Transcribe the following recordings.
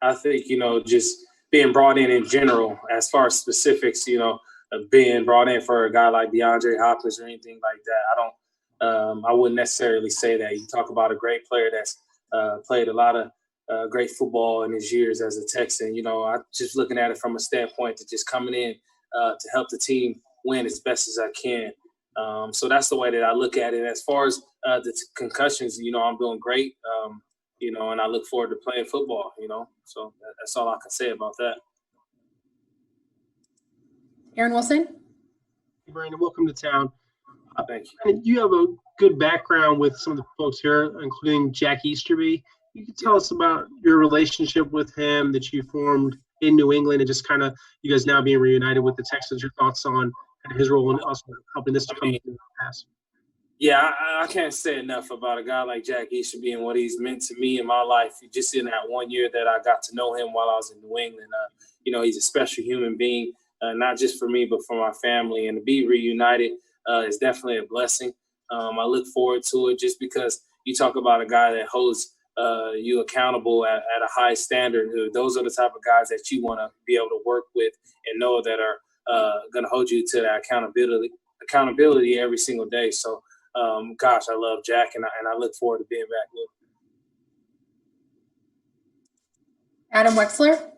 I think, just being brought in general, as far as specifics, being brought in for a guy like DeAndre Hopkins or anything like that, I wouldn't necessarily say that. You talk about a great player that's played a lot of great football in his years as a Texan. I just looking at it from a standpoint to just coming in to help the team win as best as I can. So that's the way that I look at it. As far as the concussions, I'm doing great, and I look forward to playing football, So that's all I can say about that. Aaron Wilson? Hey, Brandon, welcome to town. Thank you. You have a good background with some of the folks here, including Jack Easterby. You can tell us about your relationship with him that you formed in New England and just kind of you guys now being reunited with the Texans, your thoughts on kind of his role and also helping this to come to pass. Yeah, I can't say enough about a guy like Jack Easterby and what he's meant to me in my life. Just in that 1 year that I got to know him while I was in New England, he's a special human being, not just for me, but for my family. And to be reunited is definitely a blessing. I look forward to it just because you talk about a guy that holds you accountable at a high standard. Those are the type of guys that you want to be able to work with and know that are going to hold you to that accountability every single day. So, gosh, I love Jack, and I look forward to being back with him. Adam Wexler?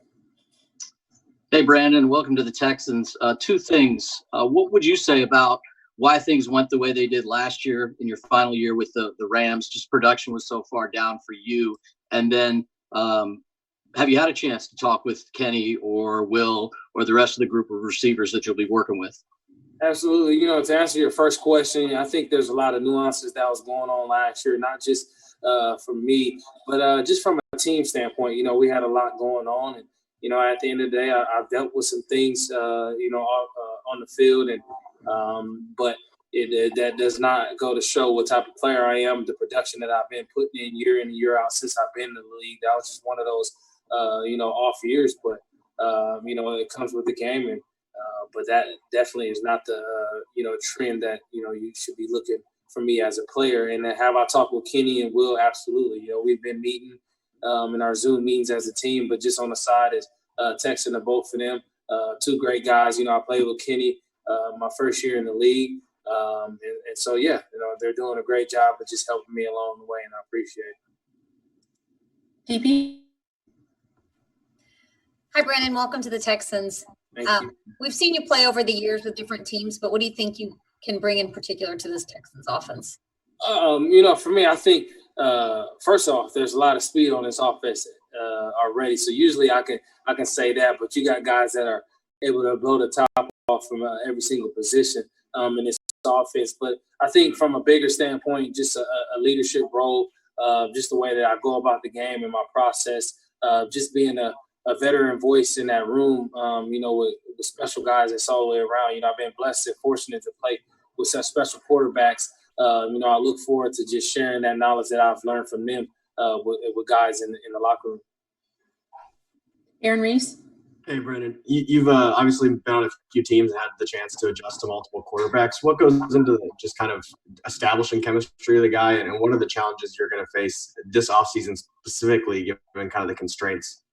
Hey, Brandon, welcome to the Texans. Two things. What would you say about why things went the way they did last year in your final year with the Rams? Just production was so far down for you. And then have you had a chance to talk with Kenny or Will or the rest of the group of receivers that you'll be working with? Absolutely. To answer your first question, I think there's a lot of nuances that was going on last year, not just for me, but just from a team standpoint. We had a lot going on. And, at the end of the day, I've dealt with some things, on the field. And but that does not go to show what type of player I am, the production that I've been putting in and year out since I've been in the league. That was just one of those, off years. But, it comes with the game. And but that definitely is not the, trend that, you should be looking for me as a player. And have I talked with Kenny and Will? Absolutely. We've been meeting in our Zoom meetings as a team, but just on the side is texting to both of them. Two great guys. I played with Kenny my first year in the league. And so, yeah, they're doing a great job of just helping me along the way, and I appreciate it. DP? Hi, Brandon. Welcome to the Texans. Thank you. We've seen you play over the years with different teams, but what do you think you can bring in particular to this Texans offense? For me, I think first off, there's a lot of speed on this offense already. So usually I can say that, but you got guys that are able to blow the top off from every single position in this offense. But I think from a bigger standpoint, just a leadership role, just the way that I go about the game and my process, just being a veteran voice in that room, with special guys that's all the way around. I've been blessed and fortunate to play with such special quarterbacks. I look forward to just sharing that knowledge that I've learned from them with guys in the locker room. Aaron Reese? Hey, Brandon. You've obviously been on a few teams and had the chance to adjust to multiple quarterbacks. What goes into just kind of establishing chemistry of the guy, and what are the challenges you're going to face this offseason specifically, given kind of the constraints?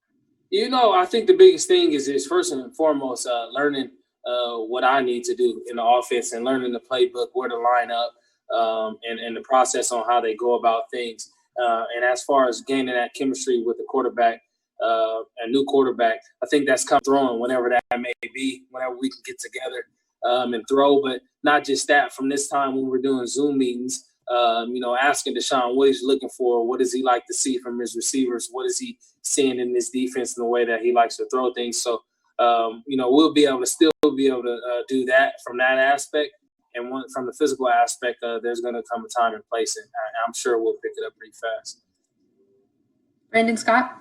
I think the biggest thing is first and foremost learning what I need to do in the offense and learning the playbook, where to line up, and the process on how they go about things. And as far as gaining that chemistry with the quarterback, a new quarterback, I think that's come throwing whenever that may be, whenever we can get together and throw. But not just that, from this time when we're doing Zoom meetings, asking Deshaun what he's looking for, what does he like to see from his receivers, what is he seeing in this defense in the way that he likes to throw things. So, we'll be able to do that from that aspect. And from the physical aspect, there's going to come a time and place, and I'm sure we'll pick it up pretty fast. Brandon Scott?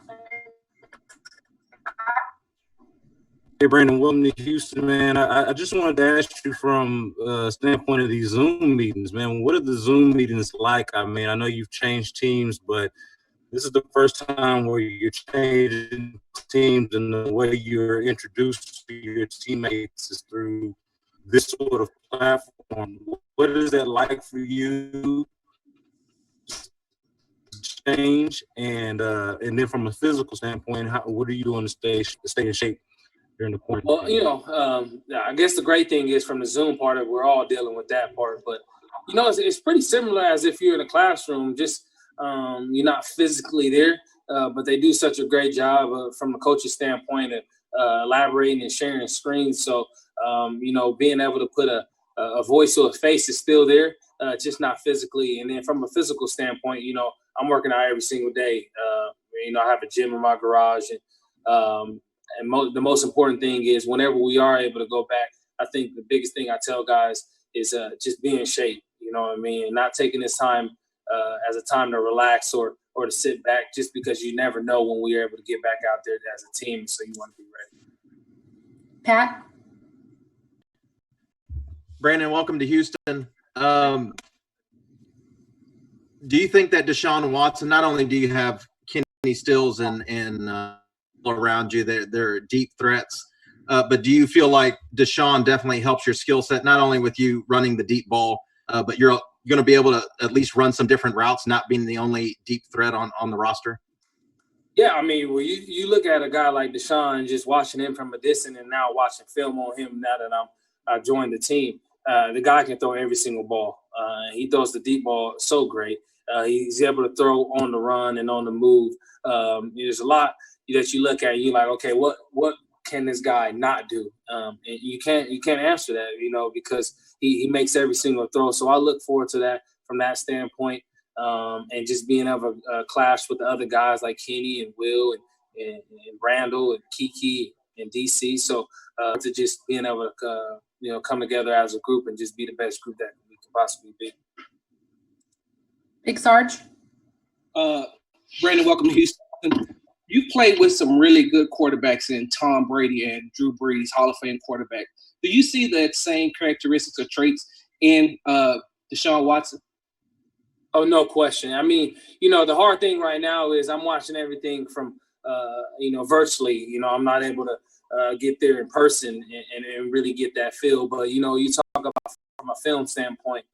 Hey, Brandon, welcome to Houston, man. I just wanted to ask you from the standpoint of these Zoom meetings, man, what are the Zoom meetings like? I mean, I know you've changed teams, but this is the first time where you're changing teams, and the way you're introduced to your teammates is through this sort of platform. What is that like for you? change? And then from a physical standpoint, what are you doing to stay in shape during the quarantine? Well, I guess the great thing is from the Zoom part of it, we're all dealing with that part. But, it's pretty similar as if you're in a classroom, just you're not physically there. But they do such a great job from the coach's standpoint of elaborating and sharing screens. So, being able to put a voice or a face is still there, just not physically. And then from a physical standpoint, I'm working out every single day. I have a gym in my garage. And the most important thing is whenever we are able to go back, I think the biggest thing I tell guys is just be in shape, and not taking this time as a time to relax or to sit back, just because you never know when we're able to get back out there as a team. So you want to be ready. Pat? Brandin, welcome to Houston. Do you think that Deshaun Watson, not only do you have Kenny Stills and around you, they're deep threats, but do you feel like Deshaun definitely helps your skill set, not only with you running the deep ball, but you're going to be able to at least run some different routes, not being the only deep threat on the roster? Yeah, when you look at a guy like Deshaun, just watching him from a distance and now watching film on him now that I joined the team, the guy can throw every single ball. He throws the deep ball so great. He's able to throw on the run and on the move. There's a lot that you look at and you're like, okay, what can this guy not do? And you can't answer that, because he makes every single throw. So I look forward to that from that standpoint, and just being able to clash with the other guys like Kenny and Will and Randall and Kiki and DC. So to just being able to come together as a group and just be the best group that we can possibly be. Big Sarge? Brandin, welcome to Houston. You've played with some really good quarterbacks in Tom Brady and Drew Brees, Hall of Fame quarterback. Do you see that same characteristics or traits in Deshaun Watson? Oh, no question. The hard thing right now is I'm watching everything from, virtually. I'm not able to get there in person and really get that feel. But, you talk about from a film standpoint,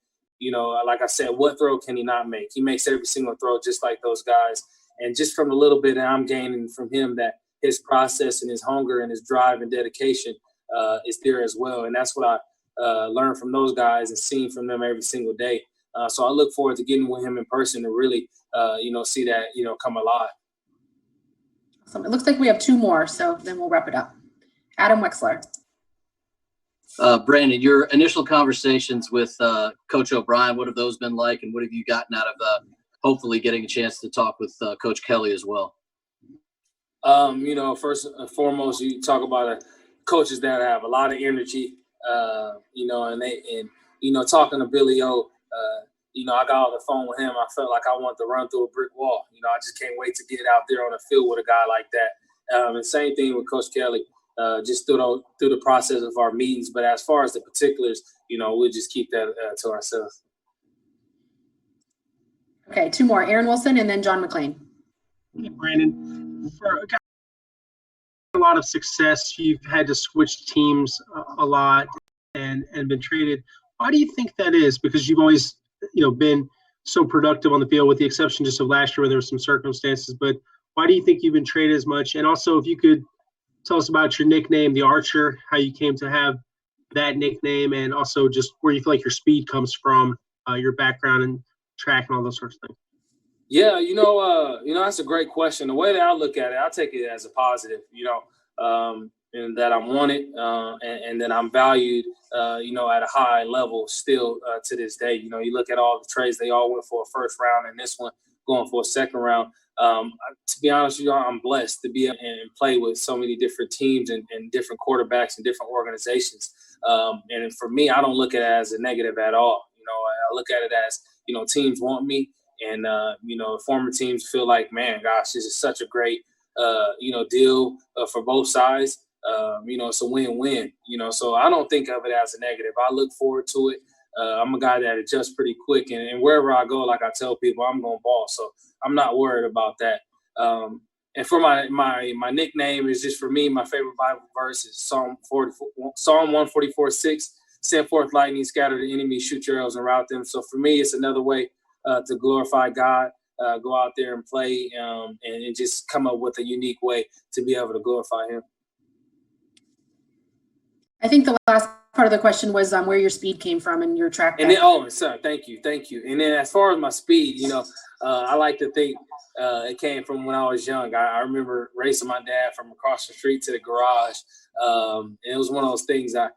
like I said, what throw can he not make? He makes every single throw just like those guys. And just from the little bit that I'm gaining from him, that his process and his hunger and his drive and dedication is there as well. And that's what I learned from those guys and seeing from them every single day. So I look forward to getting with him in person to really, see that, come alive. Awesome. It looks like we have two more, so then we'll wrap it up. Adam Wexler. Brandin, your initial conversations with Coach O'Brien, what have those been like, and what have you gotten out of hopefully getting a chance to talk with Coach Kelly as well? First and foremost, you talk about coaches that have a lot of energy, and talking to Billy O, I got on the phone with him. I felt like I wanted to run through a brick wall. I just can't wait to get out there on the field with a guy like that. And same thing with Coach Kelly, just through the process of our meetings. But as far as the particulars, we'll just keep that to ourselves. Okay, two more. Aaron Wilson and then John McClain. Brandin, for a lot of success, you've had to switch teams a lot and been traded. Why do you think that is? Because you've always, been so productive on the field, with the exception just of last year where there were some circumstances. But why do you think you've been traded as much? And also, if you could tell us about your nickname, the Archer, how you came to have that nickname, and also just where you feel like your speed comes from, your background and track and all those sorts of things. Yeah, that's a great question. The way that I look at it, I take it as a positive, and that I'm wanted and that I'm valued, at a high level still to this day. You look at all the trades, they all went for a first round, and this one going for a second round. To be honest with you, I'm blessed to be and play with so many different teams and different quarterbacks and different organizations. And for me, I don't look at it as a negative at all. I look at it as, teams want me, and, former teams feel like, man, gosh, this is such a great, deal for both sides. It's a win-win, so I don't think of it as a negative. I look forward to it. I'm a guy that adjusts pretty quick, and wherever I go, like I tell people, I'm going to ball. So I'm not worried about that. And for my nickname is just, for me, my favorite Bible verse is Psalm 144:6. Send forth lightning, scatter the enemy, shoot your arrows and rout them. So for me, it's another way to glorify God. go out there and play and just come up with a unique way to be able to glorify him. I think the last part of the question was where your speed came from and your track. And then, sir, thank you. And then as far as my speed, I like to think it came from when I was young. I remember racing my dad from across the street to the garage. And it was one of those things a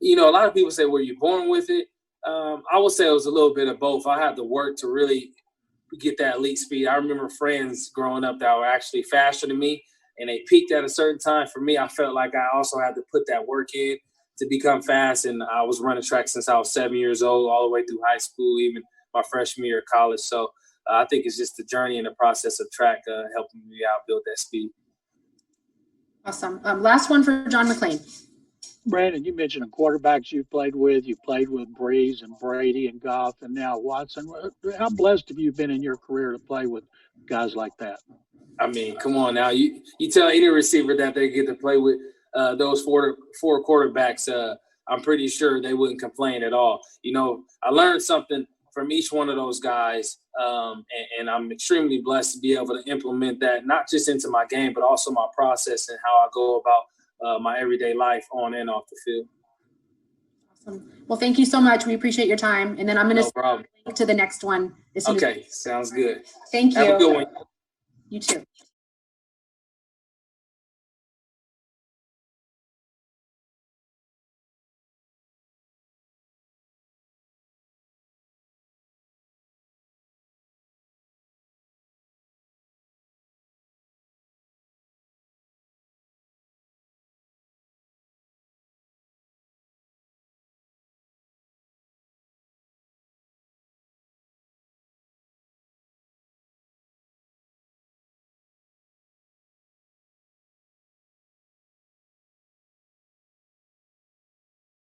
lot of people say, were you born with it? I would say it was a little bit of both. I had to work to really get that elite speed. I remember friends growing up that were actually faster than me, and they peaked at a certain time. For me, I felt like I also had to put that work in to become fast, and I was running track since I was 7 years old, all the way through high school, even my freshman year of college. So I think it's just the journey and the process of track helping me out build that speed. Awesome. Last one for John McClain. Brandon, you mentioned the quarterbacks you played with. You played with Breeze and Brady and Goff and now Watson. How blessed have you been in your career to play with guys like that? I mean, come on now. You tell any receiver that they get to play with those four quarterbacks, I'm pretty sure they wouldn't complain at all. I learned something from each one of those guys, and I'm extremely blessed to be able to implement that, not just into my game, but also my process and how I go about my everyday life on and off the field. Awesome. Well, thank you so much. We appreciate your time. And then I'm going to link to the next one. Okay, sounds good. Thank you. Have a good one. You too.